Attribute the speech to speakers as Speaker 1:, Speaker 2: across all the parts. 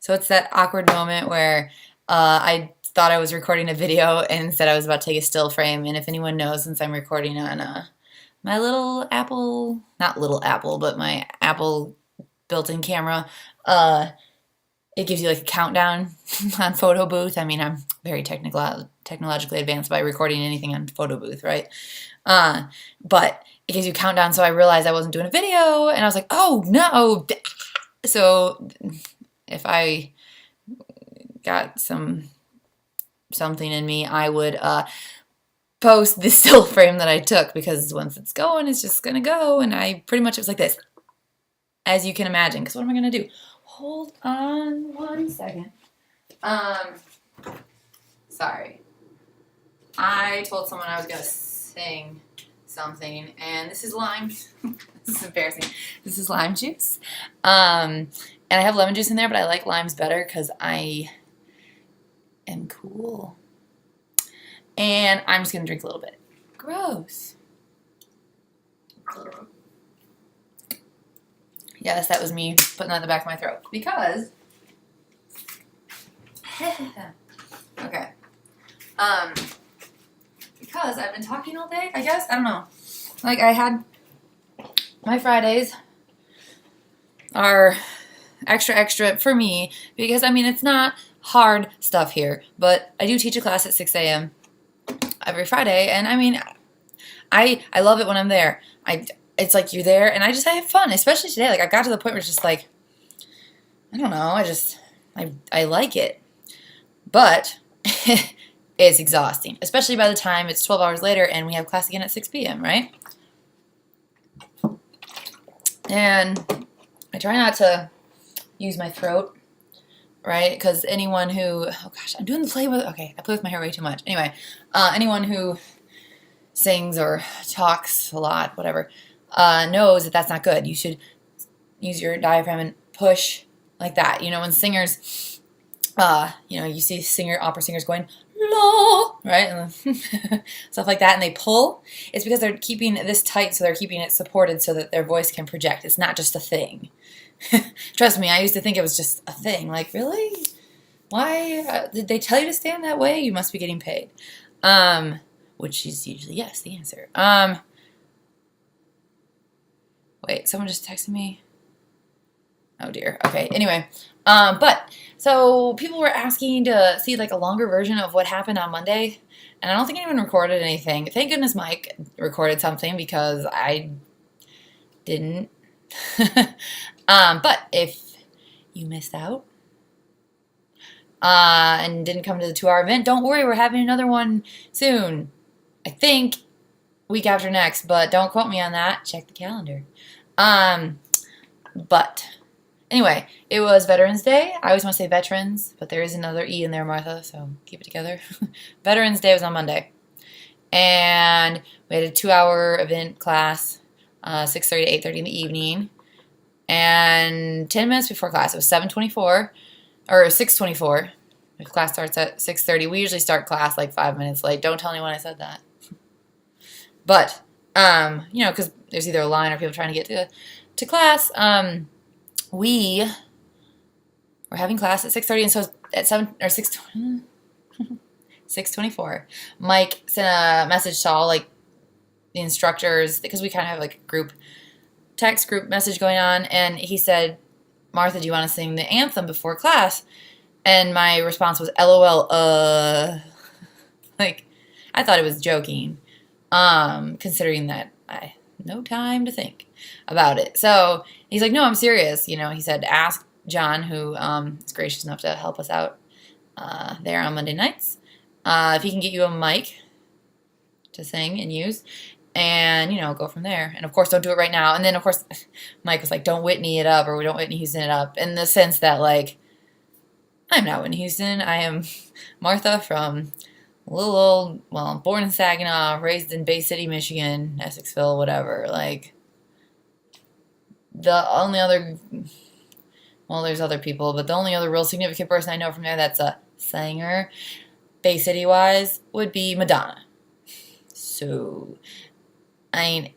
Speaker 1: So it's that awkward moment where I thought I was recording a video and instead I was about to take a still frame. And if anyone knows, since I'm recording on my little Apple, not little Apple, but my Apple built-in camera, it gives you like a countdown on Photo Booth. I mean, I'm very technologically advanced by recording anything on Photo Booth, right? But it gives you a countdown, so I realized I wasn't doing a video, and I was like, oh no! So if I got something in me, I would post the still frame that I took, because once it's going, it's just gonna go, and I pretty much, it was like this, as you can imagine, because what am I gonna do? Hold on one second. Sorry. I told someone I was gonna sing something, and this is lime. This is embarrassing. This is lime juice. And I have lemon juice in there, but I like limes better because I am cool. And I'm just gonna drink a little bit. Gross. Yes, that was me putting that in the back of my throat. Because okay. Because I've been talking all day, I guess. I don't know. Like, I had my Fridays are extra for me because, I mean, it's not hard stuff here, but I do teach a class at 6 a.m. every Friday, and I mean, I love it when I'm there. It's like you're there, and I have fun, especially today. Like, I got to the point where it's just like, I don't know, I like it. But it's exhausting, especially by the time it's 12 hours later and we have class again at 6 p.m., right? And I try not to use my throat, right? Because anyone who, oh gosh, I'm doing the play with, okay, I play with my hair way too much. Anyway, anyone who sings or talks a lot, whatever, knows that that's not good. You should use your diaphragm and push like that. You know, when singers, you know, you see opera singers going, la, right? And stuff like that, and they pull. It's because they're keeping this tight, so they're keeping it supported so that their voice can project. It's not just a thing. Trust me, I used to think it was just a thing. Like, really? Why? Did they tell you to stand that way? You must be getting paid. Which is usually yes, the answer. Wait, someone just texted me. Oh dear. Okay. Anyway, but so people were asking to see like a longer version of what happened on Monday, and I don't think anyone recorded anything. Thank goodness Mike recorded something because I didn't. But if you missed out and didn't come to the 2-hour event, don't worry, we're having another one soon. I think week after next, but don't quote me on that. Check the calendar. But anyway, it was Veterans Day. I always want to say veterans, but there is another E in there, Martha, so keep it together. Veterans Day was on Monday. And we had a 2-hour event class, 6:30 to 8:30 in the evening. And 10 minutes before class, it was 7:24, or 6:24. The class starts at 6:30. We usually start class like 5 minutes late. Don't tell anyone I said that. But, you know, because there's either a line or people trying to get to class. We were having class at 6:30, and so at 6:24, Mike sent a message to all, like, the instructors, because we kind of have, like, a group message going on, and he said, Martha, do you want to sing the anthem before class? And my response was, LOL, like, I thought it was joking, considering that I had no time to think about it. So he's like, no, I'm serious. You know, he said, ask John, who is gracious enough to help us out there on Monday nights, if he can get you a mic to sing and use, and, you know, go from there. And, of course, don't do it right now. And then, of course, Mike was like, don't Whitney it up, or we don't Whitney Houston it up, in the sense that, like, I'm not Whitney Houston. I am Martha from little old, well, born in Saginaw, raised in Bay City, Michigan, Essexville, whatever. Like, the only other, well, there's other people, but the only other real significant person I know from there that's a singer, Bay City-wise, would be Madonna. So, I ain't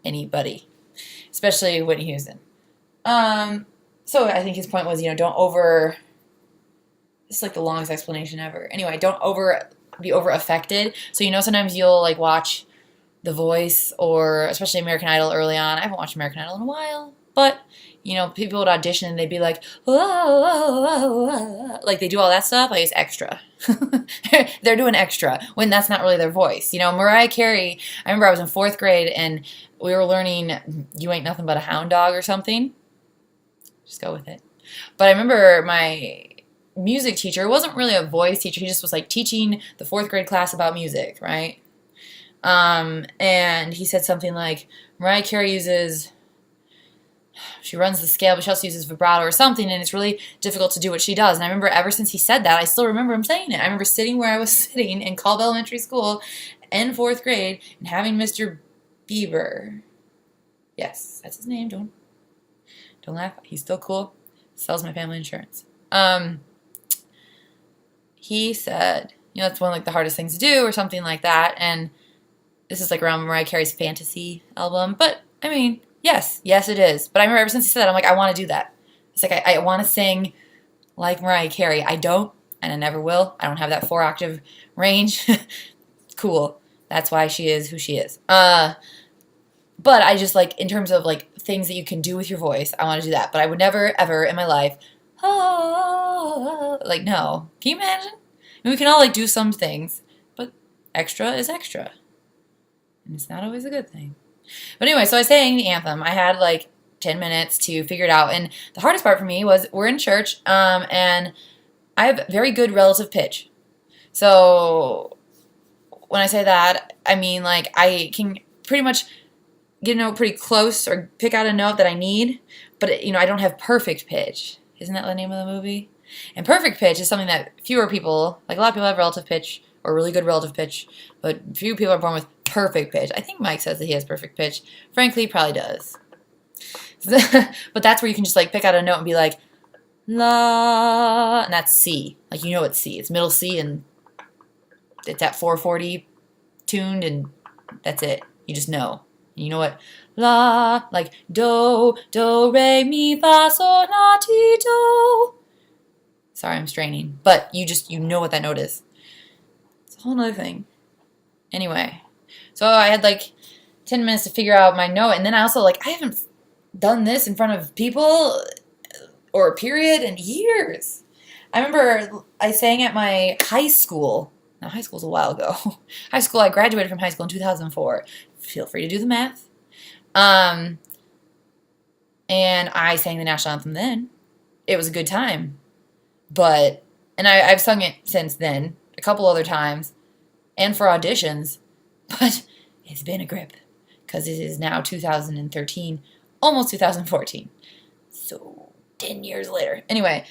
Speaker 1: anybody, especially Whitney Houston. So I think his point was, don't over. This is like the longest explanation ever. Anyway, don't be over affected. So sometimes you'll like watch The Voice or especially American Idol early on. I haven't watched American Idol in a while, but people would audition and they'd be like, oh, like they do all that stuff. I use extra. They're doing extra when that's not really their voice. Mariah Carey. I remember I was in 4th grade and we were learning "You Ain't Nothing But a Hound Dog" or something. Just go with it. But I remember my music teacher wasn't really a voice teacher. He just was like teaching the 4th grade class about music, right? And he said something like, Mariah Carey she runs the scale, but she also uses vibrato or something, and it's really difficult to do what she does. And I remember ever since he said that, I still remember him saying it. I remember sitting where I was sitting in Colb Elementary School in 4th grade and having Mr. Bieber. Yes, that's his name. Don't laugh. He's still cool. Sells my family insurance. He said, that's one of like the hardest things to do or something like that. And this is like around Mariah Carey's Fantasy album. But I mean, yes, it is. But I remember ever since he said that, I'm like, I want to do that. It's like I want to sing like Mariah Carey. I don't, and I never will. I don't have that 4-octave range. Cool. That's why she is who she is. But I just like, in terms of like things that you can do with your voice, I want to do that. But I would never, ever in my life, like, no. Can you imagine? I mean, we can all like do some things, but extra is extra. And it's not always a good thing. But anyway, so I sang the anthem. I had like 10 minutes to figure it out. And the hardest part for me was we're in church, and I have very good relative pitch. So when I say that, I mean like I can pretty much get a note pretty close or pick out a note that I need, but I don't have perfect pitch. Isn't that the name of the movie? And perfect pitch is something that fewer people, like a lot of people have relative pitch or really good relative pitch, but few people are born with perfect pitch. I think Mike says that he has perfect pitch. Frankly, he probably does. But that's where you can just like pick out a note and be like, la, and that's C. Like it's C. It's middle C and it's at 440 tuned and that's it. You just know. You know what? La, like do, re, mi, fa, sol, la, ti, do. Sorry, I'm straining. But you know what that note is. It's a whole other thing. Anyway. So I had like 10 minutes to figure out my note. And then I also I haven't done this in front of people or period in years. I remember I sang at my high school. Now high school's a while ago. High school, I graduated from high school in 2004. Feel free to do the math. And I sang the national anthem then. It was a good time. And I've sung it since then, a couple other times, and for auditions, but it's been a grip, because it is now 2013, almost 2014, so 10 years later. Anyway,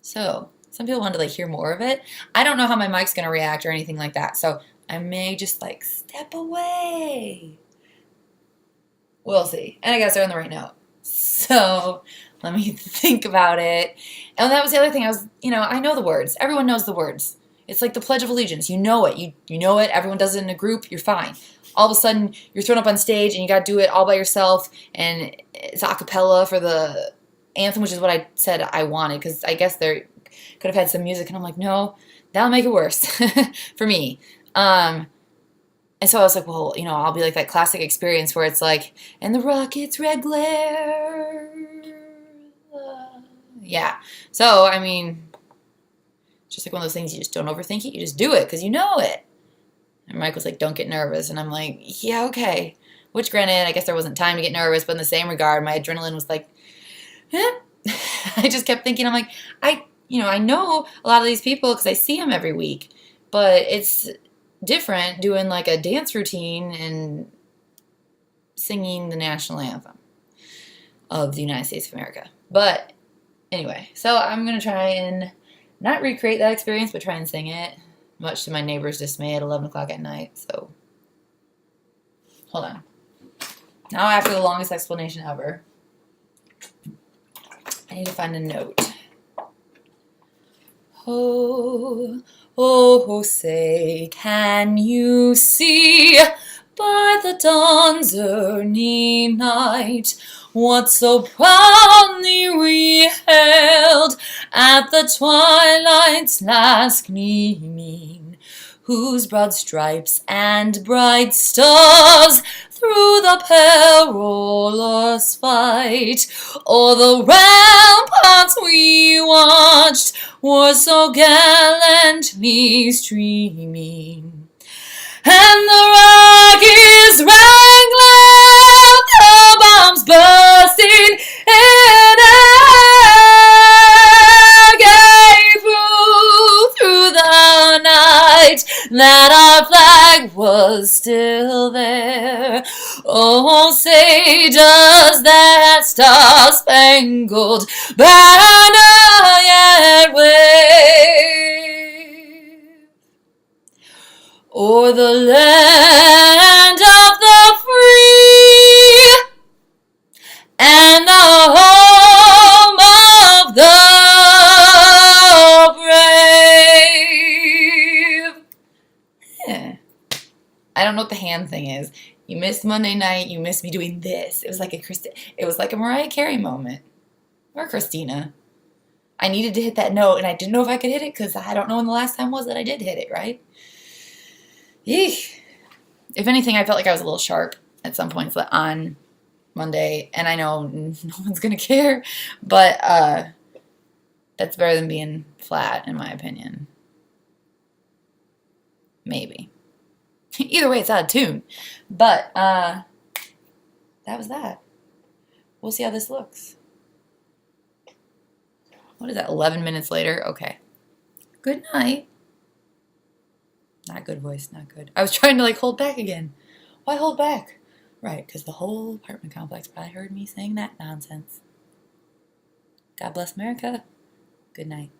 Speaker 1: so some people wanted to hear more of it. I don't know how my mic's going to react or anything like that, so I may just step away. We'll see. And I guess they're on the right note. So let me think about it. And that was the other thing. I know the words. Everyone knows the words. It's like the Pledge of Allegiance. You know it. You know it. Everyone does it in a group. You're fine. All of a sudden, you're thrown up on stage and you got to do it all by yourself. And it's a cappella for the anthem, which is what I said I wanted. Because I guess there could have had some music. And I'm like, no, that'll make it worse for me. And so I was like, well, I'll be like that classic experience where it's like, and the rocket's red glare. Yeah. So, I mean, it's just like one of those things you just don't overthink it. You just do it because you know it. And Mike was like, don't get nervous. And I'm like, yeah, okay. Which granted, I guess there wasn't time to get nervous, but in the same regard, my adrenaline was like, eh. I just kept thinking, I'm like, I know a lot of these people because I see them every week, but it's different doing a dance routine and singing the national anthem of the United States of America. But anyway, so I'm going to try and not recreate that experience, but try and sing it, much to my neighbor's dismay at 11 o'clock at night. So, hold on. Now after the longest explanation ever, I need to find a note. Oh, oh, say, can you see by the dawn's early night what so proudly we held at the twilight's last gleaming, whose broad stripes and bright stars through the perilous fight o'er the ramparts we watched were so gallantly streaming. And the rockets rang loud, the bombs bursting in air gave proof through the night that our flag was still there. Oh, say does that Star-Spangled Banner yet wave o'er the land of the free and the home of the brave? Yeah. I don't know what the hand thing is. You missed Monday night. You missed me doing this. It was like a Mariah Carey moment, or Christina. I needed to hit that note, and I didn't know if I could hit it because I don't know when the last time was that I did hit it, right? Eek. If anything, I felt like I was a little sharp at some points on Monday, and I know no one's going to care, but that's better than being flat, in my opinion. Maybe. Either way, it's out of tune. But that was that. We'll see how this looks. What is that, 11 minutes later? Okay. Good night. Not good voice, not good. I was trying to hold back again. Why hold back? Right, because the whole apartment complex probably heard me saying that nonsense. God bless America. Good night.